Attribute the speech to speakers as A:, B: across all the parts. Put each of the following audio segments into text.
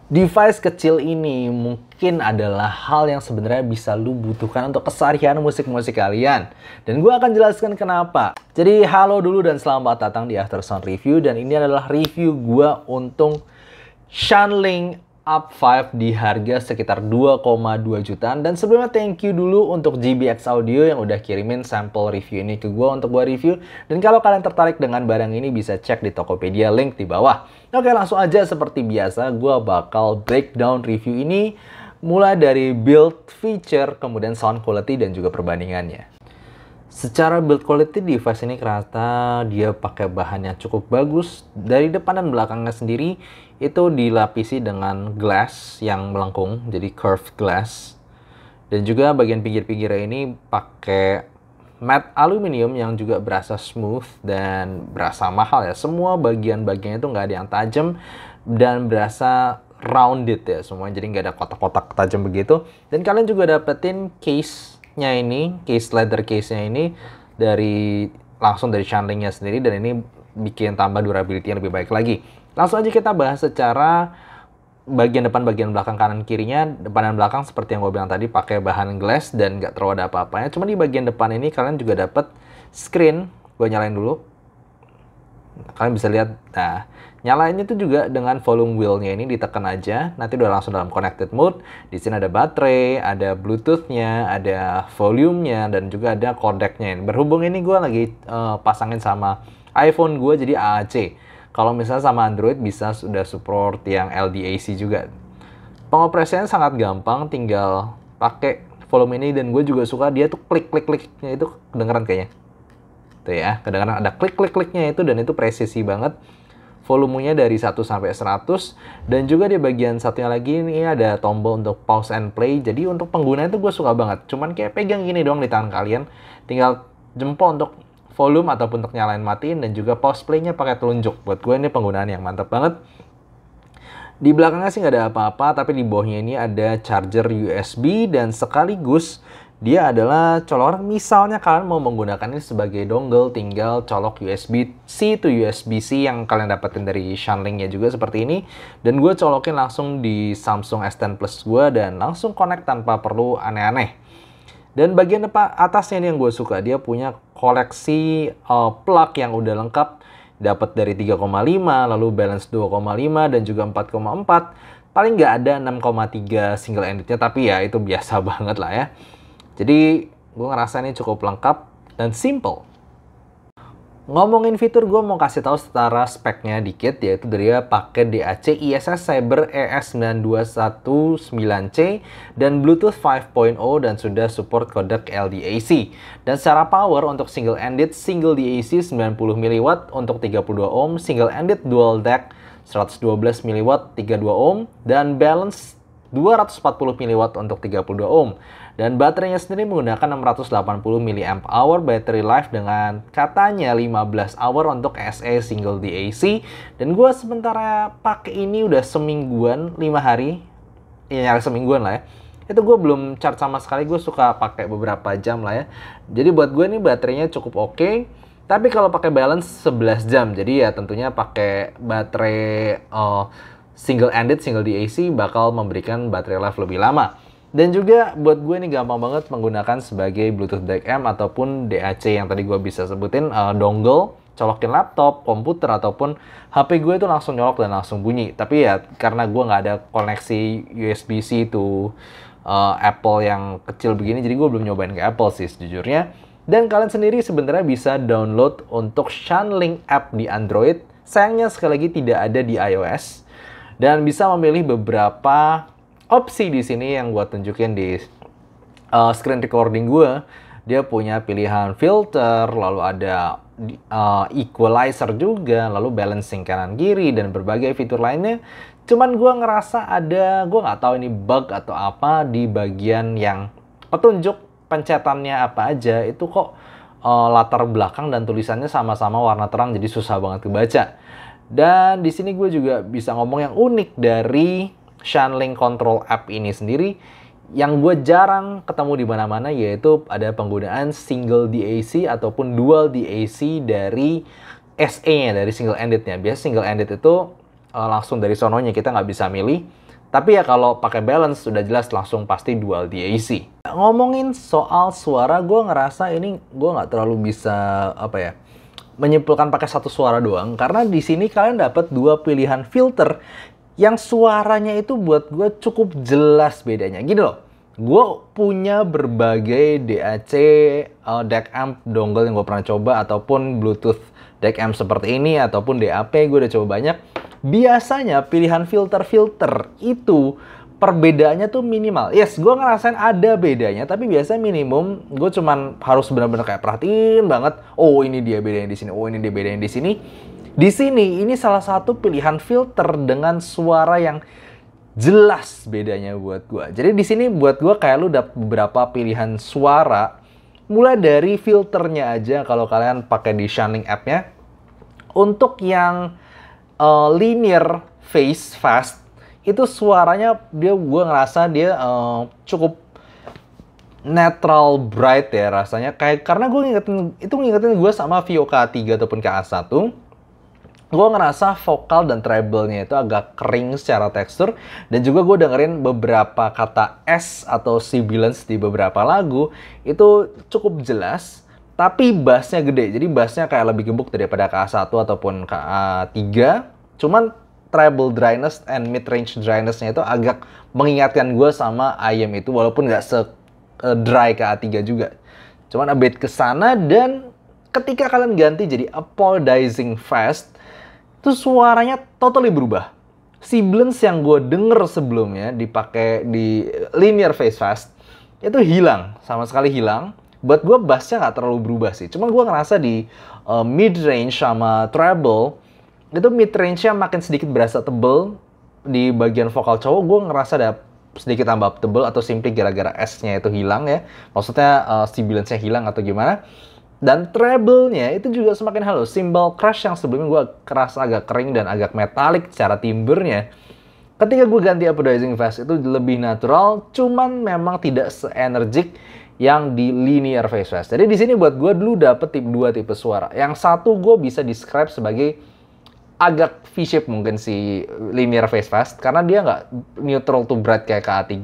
A: Device kecil ini mungkin adalah hal yang sebenarnya bisa lu butuhkan untuk keseharian musik-musik kalian. Dan gue akan jelaskan kenapa. Jadi halo dulu dan selamat datang di Aftersound Review. Dan ini adalah review gue untuk Shuanling Up 5 di harga sekitar 2,2 jutaan. Dan sebelumnya thank you dulu untuk GBX Audio yang udah kirimin sampel review ini ke gue untuk gue review. Dan kalau kalian tertarik dengan barang ini bisa cek di Tokopedia, link di bawah. Oke, langsung aja seperti biasa gue bakal breakdown review ini mulai dari build, feature, kemudian sound quality dan juga perbandingannya. Secara build quality device ini kerasa dia pakai bahan yang cukup bagus. Dari depan dan belakangnya sendiri itu dilapisi dengan glass yang melengkung, jadi curved glass. Dan juga bagian pinggir-pinggirnya ini pakai matte aluminium yang juga berasa smooth dan berasa mahal ya. Semua bagian-bagiannya itu nggak ada yang tajam dan berasa rounded ya semua. Jadi nggak ada kotak-kotak tajam begitu. Dan kalian juga dapetin case-nya ini, case leather case-nya ini langsung dari Shuanling-nya sendiri. Dan ini bikin tambah durability yang lebih baik lagi. Langsung aja kita bahas secara bagian depan, bagian belakang, kanan, kirinya. Depan dan belakang seperti yang gue bilang tadi pakai bahan glass dan nggak terlalu ada apa-apanya. Cuma di bagian depan ini kalian juga dapat screen. Gue nyalain dulu. Kalian bisa lihat. Nah, nyalainnya itu juga dengan volume wheel-nya ini ditekan aja. Nanti udah langsung dalam connected mode. Di sini ada baterai, ada Bluetooth-nya, ada volume-nya, dan juga ada codec-nya. Berhubung ini gue lagi pasangin sama iPhone gue jadi AAC. Kalau misalnya sama Android bisa sudah support yang LDAC juga. Pengoperasiannya sangat gampang, tinggal pakai volume ini. Dan gue juga suka dia tuh klik-klik-kliknya itu kedengeran kayaknya. Tuh ya, kedengeran ada klik-klik-kliknya itu dan itu presisi banget. Volumenya dari 1 sampai 100. Dan juga di bagian satunya lagi ini ada tombol untuk pause and play. Jadi untuk pengguna itu gue suka banget. Cuman kayak pegang gini doang di tangan kalian. Tinggal jempol untuk volume ataupun untuk nyalain matiin, dan juga pause play-nya pakai telunjuk. Buat gue ini penggunaan yang mantap banget. Di belakangnya sih nggak ada apa-apa, tapi di bawahnya ini ada charger USB dan sekaligus dia adalah colokan. Misalnya kalian mau menggunakan ini sebagai dongle, tinggal colok USB-C to USB-C yang kalian dapetin dari Shuanling-nya juga seperti ini. Dan gue colokin langsung di Samsung S10 Plus gue dan langsung connect tanpa perlu aneh-aneh. Dan bagian depan atasnya ini yang gue suka, dia punya koleksi plug yang udah lengkap. Dapat dari 3,5, lalu balance 2,5 dan juga 4,4. Paling nggak ada 6,3 single endednya, tapi ya itu biasa banget lah ya. Jadi gue ngerasa ini cukup lengkap dan simple. Ngomongin fitur, gue mau kasih tahu setara speknya dikit, yaitu dia pakai DAC ISS Cyber ES92119C dan Bluetooth 5.0 dan sudah support codec LDAC. Dan secara power untuk single ended single DAC 90 mW untuk 32 ohm, single ended dual DAC 112 mW 32 ohm dan balance 240 mW untuk 32 ohm. Dan baterainya sendiri menggunakan 680 mAh battery life dengan katanya 15 hour untuk SE single DAC. Dan gue sementara pakai ini udah semingguan, 5 hari. Ya nyari semingguan lah ya. Itu gue belum charge sama sekali, gue suka pakai beberapa jam lah ya. Jadi buat gue ini baterainya cukup oke. Tapi kalau pakai balance 11 jam. Jadi ya tentunya pakai baterai single ended, single DAC bakal memberikan baterai life lebih lama. Dan juga buat gue ini gampang banget menggunakan sebagai Bluetooth DAC-M ataupun DAC yang tadi gue bisa sebutin, dongle, colokin laptop, komputer, ataupun HP gue itu langsung nyolok dan langsung bunyi. Tapi ya karena gue nggak ada koneksi USB-C to Apple yang kecil begini, jadi gue belum nyobain ke Apple sih sejujurnya. Dan kalian sendiri sebenarnya bisa download untuk Shuanling app di Android. Sayangnya sekali lagi tidak ada di iOS. Dan bisa memilih beberapa opsi di sini yang gue tunjukin di screen recording gue. Dia punya pilihan filter, lalu ada equalizer juga, lalu balancing kanan kiri dan berbagai fitur lainnya. Cuman gue ngerasa gue nggak tahu ini bug atau apa di bagian yang petunjuk pencetannya apa aja itu kok latar belakang dan tulisannya sama-sama warna terang, jadi susah banget kebaca. Dan di sini gue juga bisa ngomong yang unik dari Shuanling Control App ini sendiri yang gue jarang ketemu di mana-mana, yaitu ada penggunaan single DAC ataupun dual DAC dari SE-nya, dari single ended-nya. Biasa single ended itu langsung dari sononya, kita nggak bisa milih. Tapi ya kalau pakai balance sudah jelas langsung pasti dual DAC. Ngomongin soal suara, gue ngerasa ini gue nggak terlalu bisa menyimpulkan pakai satu suara doang, karena di sini kalian dapat dua pilihan filter yang suaranya itu buat gue cukup jelas bedanya. Gini loh, gue punya berbagai DAC, DAC amp dongle yang gue pernah coba, ataupun Bluetooth DAC amp seperti ini, ataupun DAP gue udah coba banyak. Biasanya pilihan filter-filter itu perbedaannya tuh minimal. Yes, gue ngerasain ada bedanya, tapi biasanya minimum. Gue cuman harus benar-benar kayak perhatiin banget. Oh, ini dia bedanya di sini. Oh, ini dia bedanya di sini. Di sini, ini salah satu pilihan filter dengan suara yang jelas bedanya buat gue. Jadi di sini buat gue kayak lu dapet beberapa pilihan suara. Mulai dari filternya aja kalau kalian pakai di Shanling app-nya. Untuk yang linear phase fast, itu suaranya gue ngerasa dia cukup netral bright ya rasanya. Karena gue ngingetin gue sama Vio K3 ataupun KA1. Gue ngerasa vokal dan treble-nya itu agak kering secara tekstur. Dan juga gue dengerin beberapa kata S atau sibilance di beberapa lagu itu cukup jelas. Tapi bassnya gede, jadi bassnya kayak lebih gembuk daripada KA1 ataupun KA3. Cuman treble dryness and mid-range dryness-nya itu agak mengingatkan gue sama IM itu, walaupun nggak se-dry KA3 juga. Cuman a bit kesana, dan ketika kalian ganti jadi apologizing fast, itu suaranya totally berubah. Sibilance yang gue denger sebelumnya dipakai di linear phase fast, itu hilang, sama sekali hilang. Buat gue bassnya nggak terlalu berubah sih. Cuma gue ngerasa di mid-range sama treble, itu mid-range-nya makin sedikit berasa tebel. Di bagian vokal cowok, gue ngerasa ada sedikit tambah tebel, atau simply gara-gara S-nya itu hilang ya. Maksudnya sibilance-nya hilang atau gimana. Dan treble-nya itu juga semakin halus. Cymbal crash yang sebelumnya gue kerasa agak kering dan agak metalik secara timbre-nya, ketika gue ganti apologizing fast itu lebih natural, cuman memang tidak se-energik yang di linear phase fast. Jadi di sini buat gue dulu dapet dua tipe suara. Yang satu gue bisa describe sebagai agak V-shape mungkin si linear phase fast, karena dia nggak neutral to bright kayak KA3,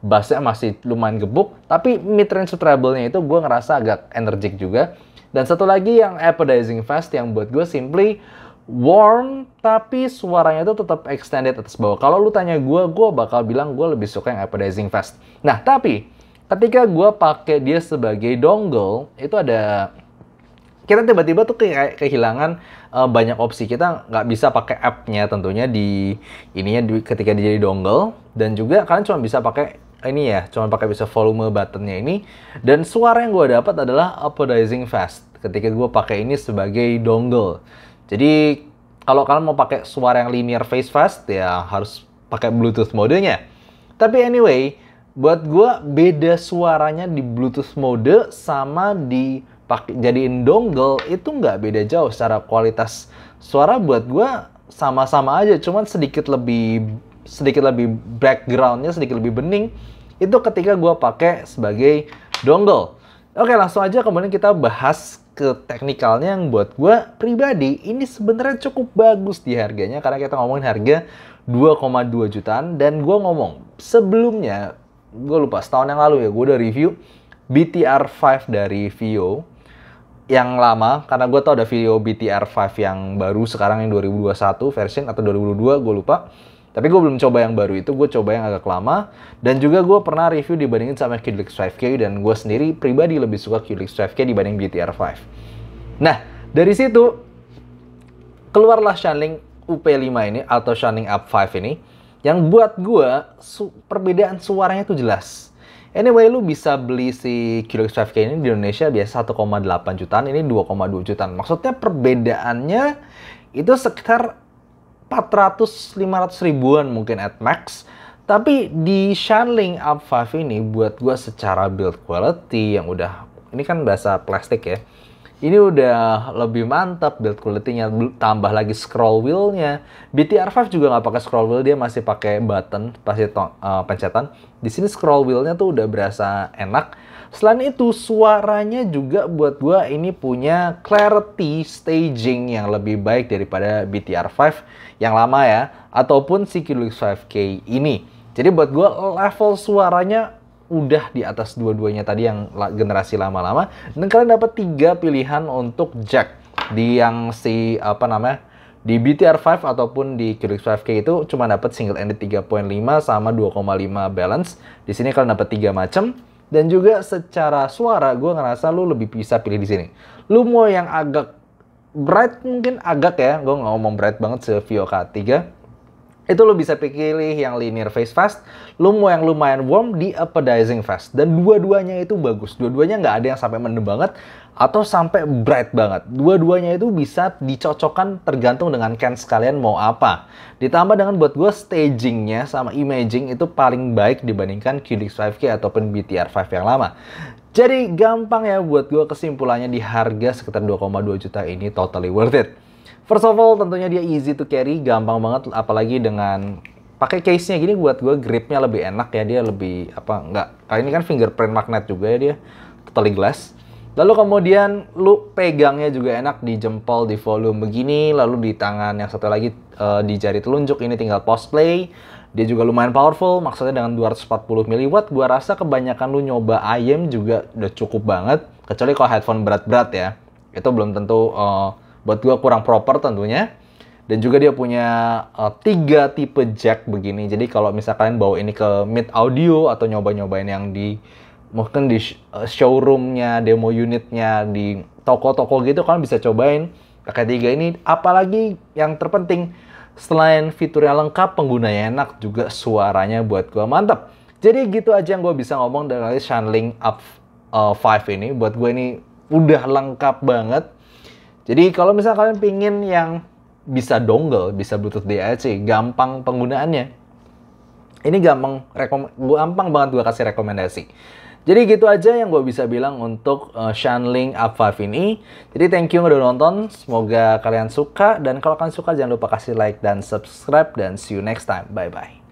A: bassnya masih lumayan gebuk, tapi mid-range treble-nya itu gue ngerasa agak energik juga. Dan satu lagi yang apologizing fast yang buat gue simply warm, tapi suaranya itu tetap extended atas bawah. Kalau lu tanya gue bakal bilang gue lebih suka yang apologizing fast. Nah, tapi ketika gue pakai dia sebagai dongle, itu ada, kita tiba-tiba tuh kayak kehilangan banyak opsi. Kita nggak bisa pakai app-nya tentunya di ininya ketika dia jadi dongle, dan juga kalian cuma bisa pakai ini ya, cuma pakai bisa volume buttonnya ini. Dan suara yang gue dapat adalah apologizing fast ketika gue pakai ini sebagai dongle. Jadi kalau kalian mau pakai suara yang linear phase fast ya harus pakai Bluetooth modenya. Tapi anyway, buat gue beda suaranya di Bluetooth mode sama jadiin dongle itu nggak beda jauh secara kualitas suara. Buat gue sama-sama aja, cuman sedikit lebih backgroundnya sedikit lebih bening itu ketika gue pakai sebagai dongle. Oke, langsung aja kemudian kita bahas ke teknikalnya yang buat gue pribadi ini sebenarnya cukup bagus di harganya, karena kita ngomongin harga 2,2 jutaan. Dan gue ngomong sebelumnya, gue lupa setahun yang lalu ya, gue udah review BTR5 dari Vio yang lama, karena gue tau ada Vio BTR5 yang baru sekarang yang 2021 version atau 2022, gue lupa. Tapi gue belum coba yang baru itu, gue coba yang agak lama. Dan juga gue pernah review dibandingin sama QLEX 5K, dan gue sendiri pribadi lebih suka QLEX 5K dibanding BTR5. Nah, dari situ keluarlah Shanling UP5 ini atau Shanling Up5 ini, yang buat gue perbedaan suaranya tuh jelas. Anyway, lu bisa beli si QLEX 5K ini di Indonesia biasa 1,8 jutaan, ini 2,2 jutaan. Maksudnya perbedaannya itu sekitar 400-500 ribuan mungkin at max. Tapi di Shanling Up5 ini buat gue secara build quality yang udah, ini kan bahasa plastik ya, ini udah lebih mantap build quality-nya, tambah lagi scroll wheel-nya. BTR5 juga nggak pakai scroll wheel, dia masih pakai button, pasti pencetan. Di sini scroll wheel-nya tuh udah berasa enak. Selain itu suaranya juga buat gua ini punya clarity staging yang lebih baik daripada BTR5 yang lama ya, ataupun si QLEX 5K ini. Jadi buat gue level suaranya udah di atas dua-duanya tadi yang generasi lama-lama. Dan kalian dapat 3 pilihan untuk jack di yang di BTR 5 ataupun di QLX 5K itu cuma dapat single ended 3.5 sama 2.5 balance. Di sini kalian dapat 3 macam. Dan juga secara suara gue ngerasa lu lebih bisa pilih di sini. Lu mau yang agak bright, mungkin agak ya, gue nggak ngomong bright banget se-Vio K3. Itu lo bisa pilih yang linear phase fast, lo mau yang lumayan warm di apodizing fast. Dan dua-duanya itu bagus. Dua-duanya nggak ada yang sampai mendem banget atau sampai bright banget. Dua-duanya itu bisa dicocokkan tergantung dengan cans kalian mau apa. Ditambah dengan buat gue stagingnya sama imaging itu paling baik dibandingkan QLX 5K ataupun BTR 5 yang lama. Jadi gampang ya buat gue, kesimpulannya di harga sekitar 2,2 juta ini totally worth it. First of all, tentunya dia easy to carry, gampang banget, apalagi dengan pakai case-nya gini buat gue gripnya lebih enak ya, dia lebih kali ini kan fingerprint magnet juga ya, dia totally glass. Lalu kemudian lu pegangnya juga enak di jempol, di volume begini, lalu di tangan yang satu lagi di jari telunjuk ini tinggal pause play. Dia juga lumayan powerful, maksudnya dengan 240 mW, gua rasa kebanyakan lu nyoba IEM juga udah cukup banget, kecuali kalau headphone berat-berat ya. Itu belum tentu buat gue kurang proper tentunya. Dan juga dia punya 3 tipe jack begini. Jadi kalau misalkan kalian bawa ini ke Meet Audio atau nyoba-nyobain yang mungkin di showroomnya, demo unitnya, di toko-toko gitu, kalian bisa cobain pakai 3 ini. Apalagi yang terpenting, selain fiturnya lengkap, penggunanya enak, juga suaranya buat gue mantap. Jadi gitu aja yang gue bisa ngomong dari SHANLink UP 5 ini. Buat gue ini udah lengkap banget. Jadi kalau misalnya kalian pingin yang bisa dongle, bisa Bluetooth DAC, gampang penggunaannya. Ini gampang banget gue kasih rekomendasi. Jadi gitu aja yang gue bisa bilang untuk SHANLink UP 5 ini. Jadi thank you udah nonton, semoga kalian suka. Dan kalau kalian suka jangan lupa kasih like dan subscribe. Dan see you next time, bye-bye.